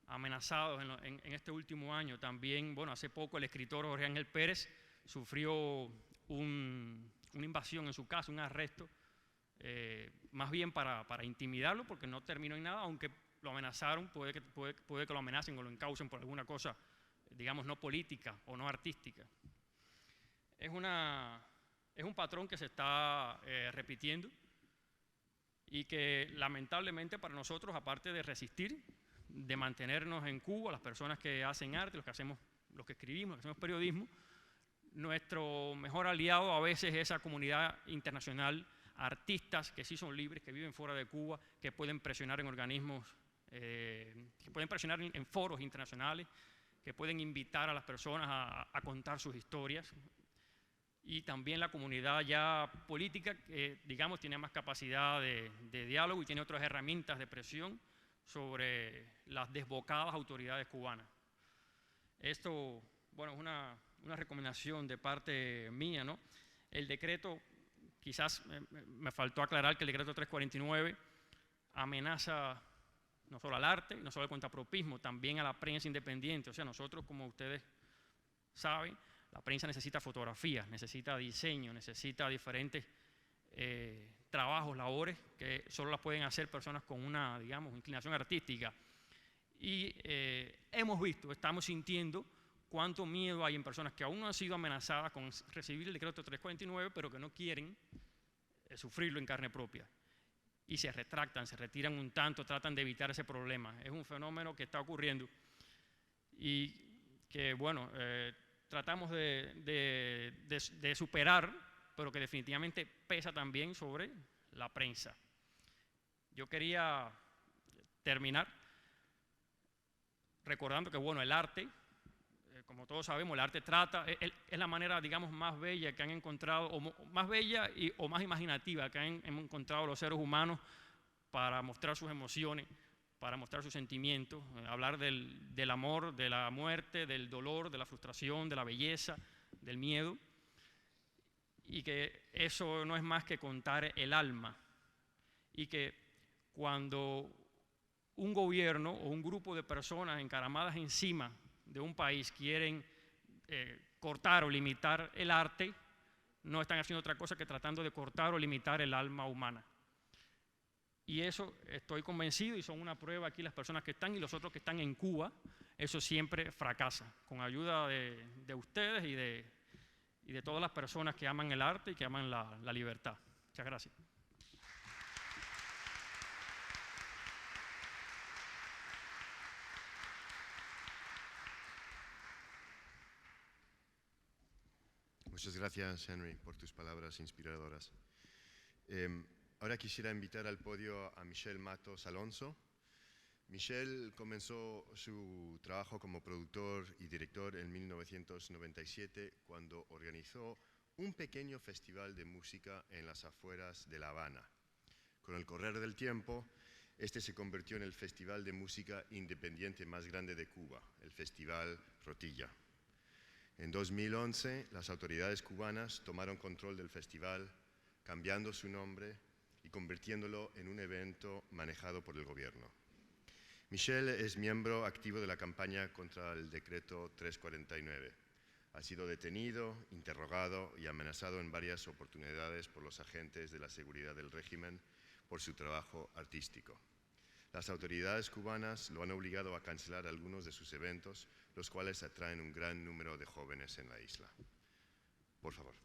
amenazados en este último año, también, bueno, hace poco el escritor Jorge Ángel Pérez sufrió una invasión en su casa, un arresto, más bien para intimidarlo, porque no terminó en nada, aunque lo amenazaron, puede que lo amenacen o lo encaucen por alguna cosa, digamos, no política o no artística. Es un patrón que se está repitiendo y que lamentablemente para nosotros, aparte de resistir, de mantenernos en Cuba, las personas que hacen arte, los que escribimos, los que hacemos periodismo, nuestro mejor aliado a veces es esa comunidad internacional, artistas que sí son libres, que viven fuera de Cuba, que pueden presionar en organismos, que pueden presionar en foros internacionales, que pueden invitar a las personas a contar sus historias. Y también la comunidad ya política, que digamos tiene más capacidad de diálogo y tiene otras herramientas de presión sobre las desbocadas autoridades cubanas. Esto, bueno, es una recomendación de parte mía, ¿no? El decreto, quizás me faltó aclarar que el decreto 349 amenaza no solo al arte, no solo al contrapropismo, también a la prensa independiente. O sea, nosotros, como ustedes saben, la prensa necesita fotografías, necesita diseño, necesita diferentes trabajos, labores que solo las pueden hacer personas con una, digamos, inclinación artística. Y hemos visto, estamos sintiendo cuánto miedo hay en personas que aún no han sido amenazadas con recibir el decreto 349, pero que no quieren sufrirlo en carne propia. Y se retractan, se retiran un tanto, tratan de evitar ese problema. Es un fenómeno que está ocurriendo y que, bueno, tratamos de superar, pero que definitivamente pesa también sobre la prensa. Yo quería terminar recordando que, bueno, el arte, como todos sabemos, el arte es la manera, digamos, más bella que han encontrado, o más bella o más imaginativa que han encontrado los seres humanos para mostrar sus emociones, para mostrar sus sentimientos, hablar del amor, de la muerte, del dolor, de la frustración, de la belleza, del miedo. y que eso no es más que contar el alma, y que cuando un gobierno o un grupo de personas encaramadas encima de un país quieren cortar o limitar el arte, no están haciendo otra cosa que tratando de cortar o limitar el alma humana. Y eso estoy convencido, y son una prueba aquí las personas que están y los otros que están en Cuba, eso siempre fracasa, con ayuda de ustedes y de todas las personas que aman el arte y que aman la libertad. Muchas gracias.
Muchas gracias, Henry, por tus palabras inspiradoras. Ahora quisiera invitar al podio a Michel Matos Alonso. Michel comenzó su trabajo como productor y director en 1997 cuando organizó un pequeño festival de música en las afueras de La Habana. Con el correr del tiempo, este se convirtió en el festival de música independiente más grande de Cuba, el Festival Frotilla. En 2011, las autoridades cubanas tomaron control del festival, cambiando su nombre y convirtiéndolo en un evento manejado por el gobierno. Michel es miembro activo de la campaña contra el decreto 349. Ha sido detenido, interrogado y amenazado en varias oportunidades por los agentes de la seguridad del régimen por su trabajo artístico. Las autoridades cubanas lo han obligado a cancelar algunos de sus eventos, los cuales atraen un gran número de jóvenes en la isla. Por favor.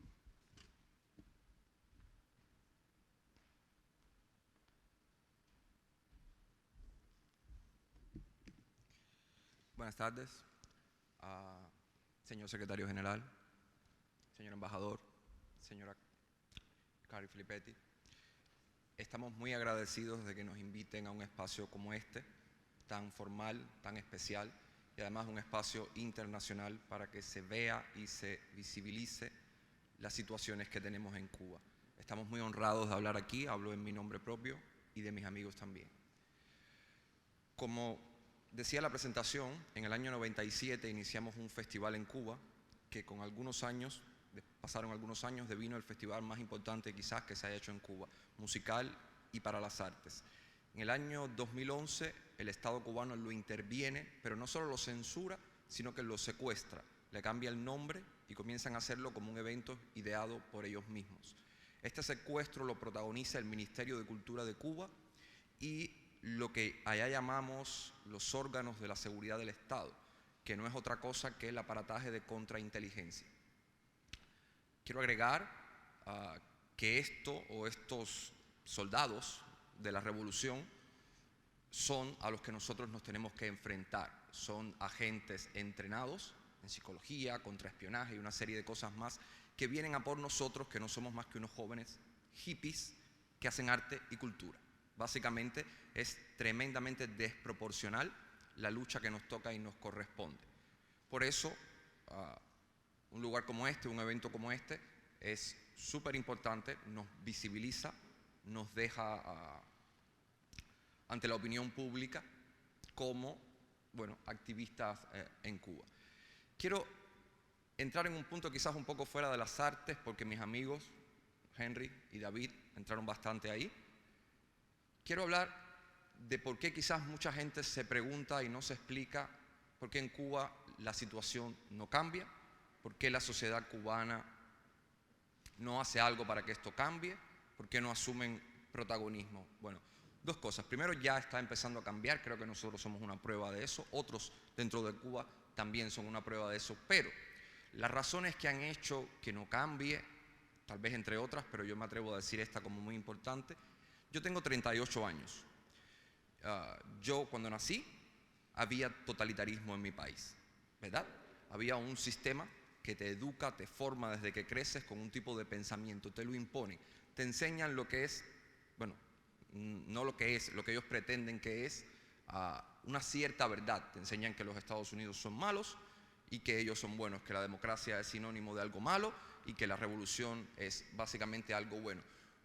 Buenas tardes, señor secretario general, señor embajador, señora Cari Filippetti. Estamos muy agradecidos de que nos inviten a un espacio como este, tan formal, tan especial, y además un espacio internacional para que se vea y se visibilice las situaciones que tenemos en Cuba. Estamos muy honrados de hablar aquí, hablo en mi nombre propio y de mis amigos también. Como decía la presentación, en el año 97 iniciamos un festival en Cuba que con pasaron algunos años, devino el festival más importante quizás que se haya hecho en Cuba, musical y para las artes. En el año 2011 el Estado cubano lo interviene, pero no solo lo censura, sino que lo secuestra, le cambia el nombre y comienzan a hacerlo como un evento ideado por ellos mismos. Este secuestro lo protagoniza el Ministerio de Cultura de Cuba y lo que allá llamamos los órganos de la seguridad del Estado, que no es otra cosa que el aparataje de contrainteligencia. Quiero agregar que estos soldados de la revolución son a los que nosotros nos tenemos que enfrentar. Son agentes entrenados en psicología, contraespionaje y una serie de cosas más que vienen a por nosotros, que no somos más que unos jóvenes hippies que hacen arte y cultura. Básicamente es tremendamente desproporcional la lucha que nos toca y nos corresponde. Por eso, un lugar como este, un evento como este, es súper importante, nos visibiliza, nos deja ante la opinión pública como, activistas en Cuba. Quiero entrar en un punto quizás un poco fuera de las artes, porque mis amigos Henry y David entraron bastante ahí. Quiero hablar de por qué quizás mucha gente se pregunta y no se explica por qué en Cuba la situación no cambia, por qué la sociedad cubana no hace algo para que esto cambie, por qué no asumen protagonismo. Bueno, dos cosas. Primero, ya está empezando a cambiar, creo que nosotros somos una prueba de eso, otros dentro de Cuba también son una prueba de eso, pero las razones que han hecho que no cambie, tal vez entre otras, pero yo me atrevo a decir esta como muy importante. Yo tengo 38 años. Yo cuando nací había totalitarismo en mi país, ¿verdad? Había un sistema que te educa, te forma desde que creces con un tipo de pensamiento, te lo imponen, te enseñan lo que es, no lo que es, lo que ellos pretenden que es una cierta verdad. Te enseñan que los Estados Unidos son malos y que ellos son buenos, que la democracia es sinónimo de algo malo y que la revolución es básicamente algo bueno.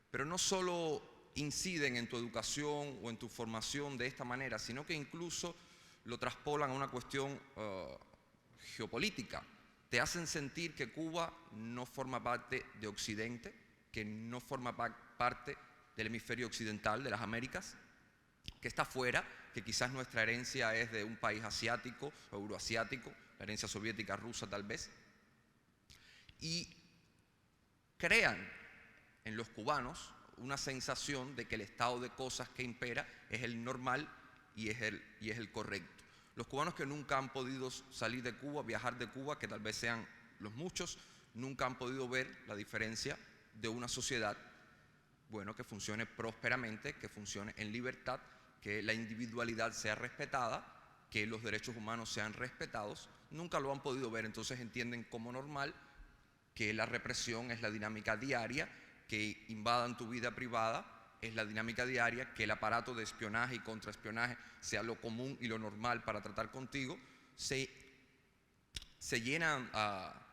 Pero no solo inciden en tu educación o en tu formación de esta manera, sino que incluso lo traspolan a una cuestión geopolítica. te hacen sentir que Cuba no forma parte de Occidente, que no forma parte del hemisferio occidental, de las Américas, que está fuera, que quizás nuestra herencia es de un país asiático o euroasiático, la herencia soviética rusa tal vez, y crean en los cubanos una sensación de que el estado de cosas que impera es el normal y es el correcto. Los cubanos que nunca han podido salir de Cuba, viajar de Cuba, que tal vez sean los muchos, nunca han podido ver la diferencia de una sociedad, bueno, que funcione prósperamente, que funcione en libertad, que la individualidad sea respetada, que los derechos humanos sean respetados. Nunca lo han podido ver, entonces entienden como normal que la represión es la dinámica diaria, que invadan tu vida privada es la dinámica diaria, que el aparato de espionaje y contraespionaje sea lo común y lo normal para tratar contigo. Se llenan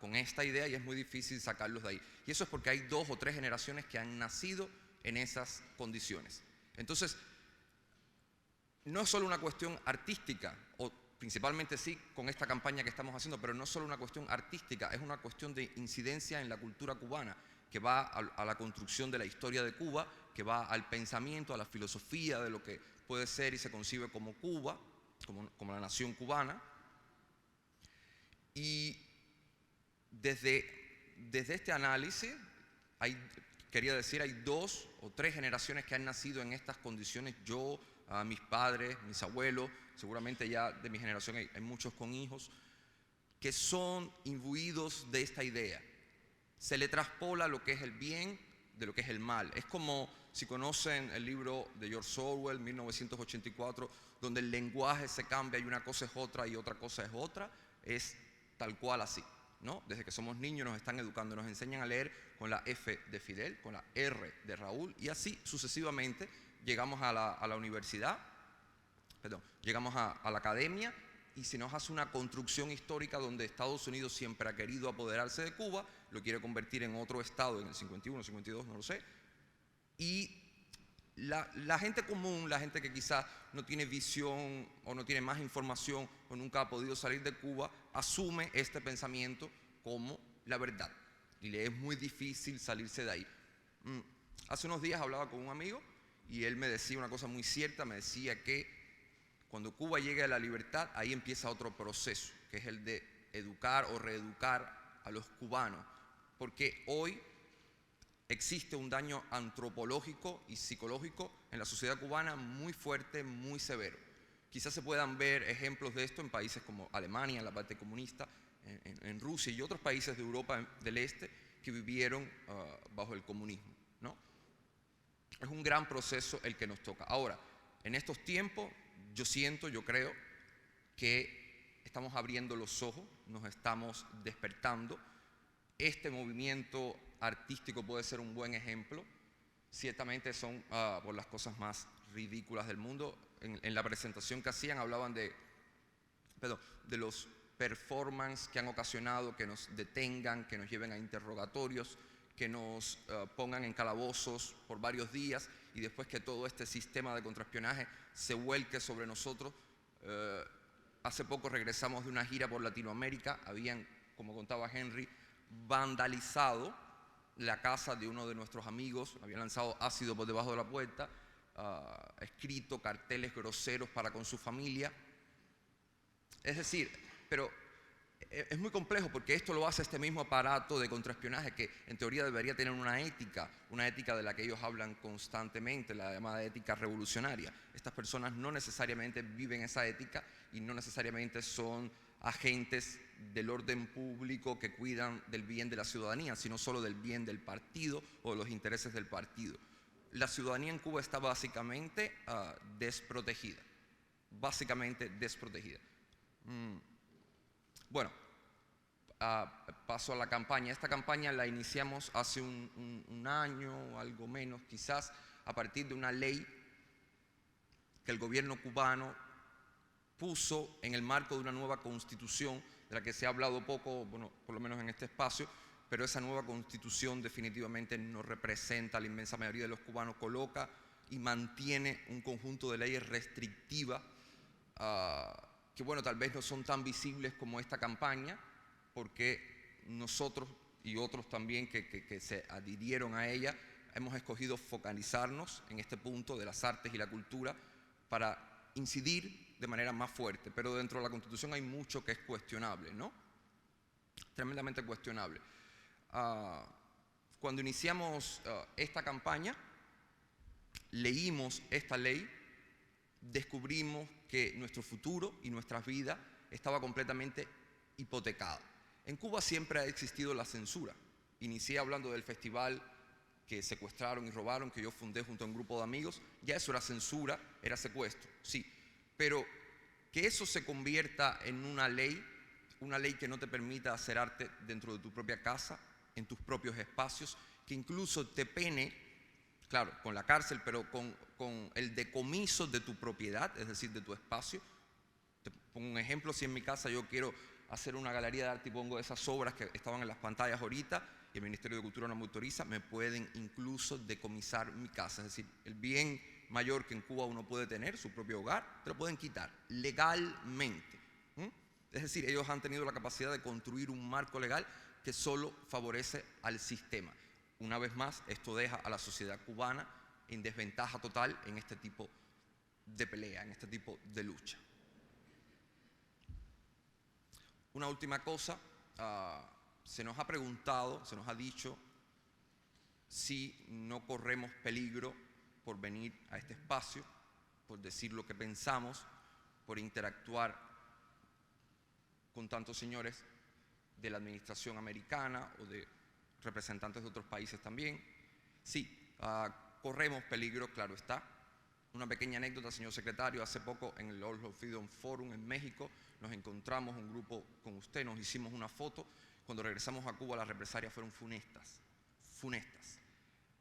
con esta idea y es muy difícil sacarlos de ahí. Y eso es porque hay 2 o 3 generaciones que han nacido en esas condiciones. Entonces, no es solo una cuestión artística, o principalmente sí con esta campaña que estamos haciendo, pero no es solo una cuestión artística, es una cuestión de incidencia en la cultura cubana, que va a la construcción de la historia de Cuba, que va al pensamiento, a la filosofía de lo que puede ser y se concibe como Cuba, como la nación cubana. Y desde este análisis, quería decir, hay 2 o 3 generaciones que han nacido en estas condiciones. Yo, mis padres, mis abuelos, seguramente ya de mi generación hay muchos con hijos, que son imbuidos de esta idea. Se le traspola lo que es el bien de lo que es el mal. Es como si conocen el libro de George Orwell, 1984, donde el lenguaje se cambia y una cosa es otra y otra cosa es otra. Es tal cual así, ¿no? Desde que somos niños nos están educando, nos enseñan a leer con la F de Fidel, con la R de Raúl, y así sucesivamente llegamos a la universidad, llegamos a la academia, y se nos hace una construcción histórica donde Estados Unidos siempre ha querido apoderarse de Cuba, lo quiere convertir en otro estado en el 51, 52, no lo sé. Y la gente común, la gente que quizás no tiene visión o no tiene más información o nunca ha podido salir de Cuba, asume este pensamiento como la verdad. Y le es muy difícil salirse de ahí. Hace unos días hablaba con un amigo y él me decía una cosa muy cierta, me decía que cuando Cuba llegue a la libertad, ahí empieza otro proceso, que es el de educar o reeducar a los cubanos, porque hoy existe un daño antropológico y psicológico en la sociedad cubana muy fuerte, muy severo. Quizás se puedan ver ejemplos de esto en países como Alemania, en la parte comunista, en Rusia y otros países de Europa del Este que vivieron bajo el comunismo, ¿no? Es un gran proceso el que nos toca. Ahora, en estos tiempos, yo creo que estamos abriendo los ojos, nos estamos despertando. Este movimiento artístico puede ser un buen ejemplo. Ciertamente son por las cosas más ridículas del mundo. En la presentación que hacían hablaban de los performances que han ocasionado que nos detengan, que nos lleven a interrogatorios, que nos pongan en calabozos por varios días y después que todo este sistema de contraespionaje se vuelque sobre nosotros. Hace poco regresamos de una gira por Latinoamérica, habían, como contaba Henry, vandalizado la casa de uno de nuestros amigos, habían lanzado ácido por debajo de la puerta, escrito carteles groseros para con su familia. Es decir, pero es muy complejo porque esto lo hace este mismo aparato de contraespionaje que en teoría debería tener una ética de la que ellos hablan constantemente, la llamada ética revolucionaria. Estas personas no necesariamente viven esa ética y no necesariamente son agentes del orden público que cuidan del bien de la ciudadanía, sino solo del bien del partido o de los intereses del partido. La ciudadanía en Cuba está básicamente desprotegida, Bueno, paso a la campaña. Esta campaña la iniciamos hace un año, algo menos quizás, a partir de una ley que el gobierno cubano puso en el marco de una nueva constitución, de la que se ha hablado poco, bueno, por lo menos en este espacio, pero esa nueva constitución definitivamente no representa a la inmensa mayoría de los cubanos, coloca y mantiene un conjunto de leyes restrictivas que, bueno, tal vez no son tan visibles como esta campaña, porque nosotros y otros también que se adhirieron a ella, hemos escogido focalizarnos en este punto de las artes y la cultura para incidir de manera más fuerte. Pero dentro de la Constitución hay mucho que es cuestionable, ¿no? Tremendamente cuestionable. Cuando iniciamos esta campaña, leímos esta ley, descubrimos que nuestro futuro y nuestras vidas estaba completamente hipotecada. En Cuba siempre ha existido la censura. Inicié hablando del festival que secuestraron y robaron, que yo fundé junto a un grupo de amigos. Ya eso era censura, era secuestro, sí. Pero que eso se convierta en una ley que no te permita hacer arte dentro de tu propia casa, en tus propios espacios, que incluso te pene, claro, con la cárcel, pero con el decomiso de tu propiedad, es decir, de tu espacio. Te pongo un ejemplo: si en mi casa yo quiero hacer una galería de arte y pongo esas obras que estaban en las pantallas ahorita y el Ministerio de Cultura no me autoriza, me pueden incluso decomisar mi casa. Es decir, el bien mayor que en Cuba uno puede tener, su propio hogar, te lo pueden quitar legalmente. Es decir, ellos han tenido la capacidad de construir un marco legal que solo favorece al sistema. Una vez más, esto deja a la sociedad cubana en desventaja total en este tipo de pelea, en este tipo de lucha. Una última cosa, se nos ha preguntado, se nos ha dicho si no corremos peligro por venir a este espacio, por decir lo que pensamos, por interactuar con tantos señores de la administración americana o de representantes de otros países también. Sí, corremos peligro, claro está. Una pequeña anécdota, señor secretario: hace poco en el All of Freedom Forum en México nos encontramos un grupo con usted, nos hicimos una foto. Cuando regresamos a Cuba las represalias fueron funestas.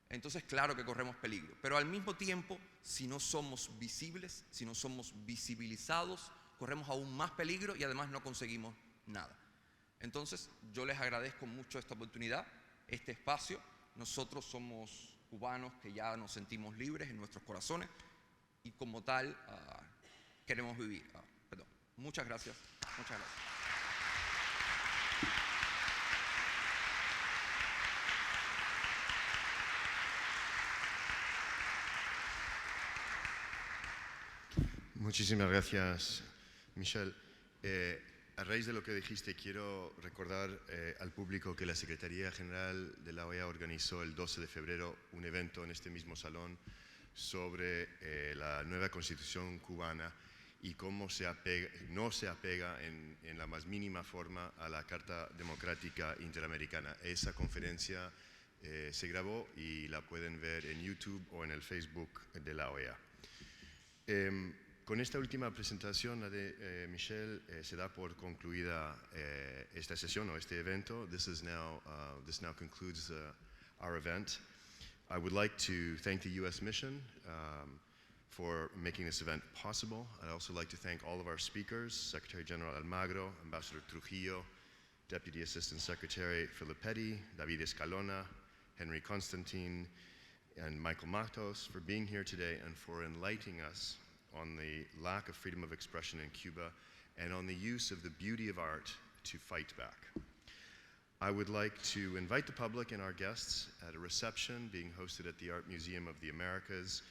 Entonces, claro que corremos peligro, pero al mismo tiempo, si no somos visibles, si no somos visibilizados, corremos aún más peligro y además no conseguimos nada. Entonces, yo les agradezco mucho esta oportunidad, este espacio. Nosotros somos cubanos que ya nos sentimos libres en nuestros corazones y como tal queremos vivir. Muchas gracias. Muchas gracias.
Muchísimas gracias, Michel. A raíz de lo que dijiste, quiero recordar al público que la Secretaría General de la OEA organizó el 12 de febrero un evento en este mismo salón sobre la nueva Constitución cubana y cómo no se apega en la más mínima forma a la Carta Democrática Interamericana. Esa conferencia se grabó y la pueden ver en YouTube o en el Facebook de la OEA. Con esta última presentación, la de Michel, se da por concluida esta sesión o este evento. This now concludes our event. I would like to thank the U.S. Mission for making this event possible. I'd also like to thank all of our speakers: Secretary General Almagro, Ambassador Trujillo, Deputy Assistant Secretary Filippetti, David Escalona, Henry Constantine, and Michael Matos for being here today and for enlightening us on the lack of freedom of expression in Cuba and on the use of the beauty of art to fight back. I would like to invite the public and our guests at a reception being hosted at the Art Museum of the Americas,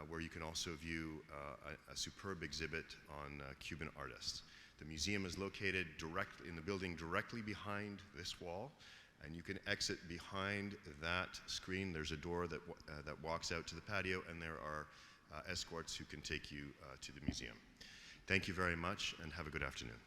where you can also view a superb exhibit on Cuban artists. The museum is located in the building directly behind this wall, and you can exit behind that screen. There's a door that walks out to the patio, and there are escorts who can take you to the museum. Thank you very much, and have a good afternoon.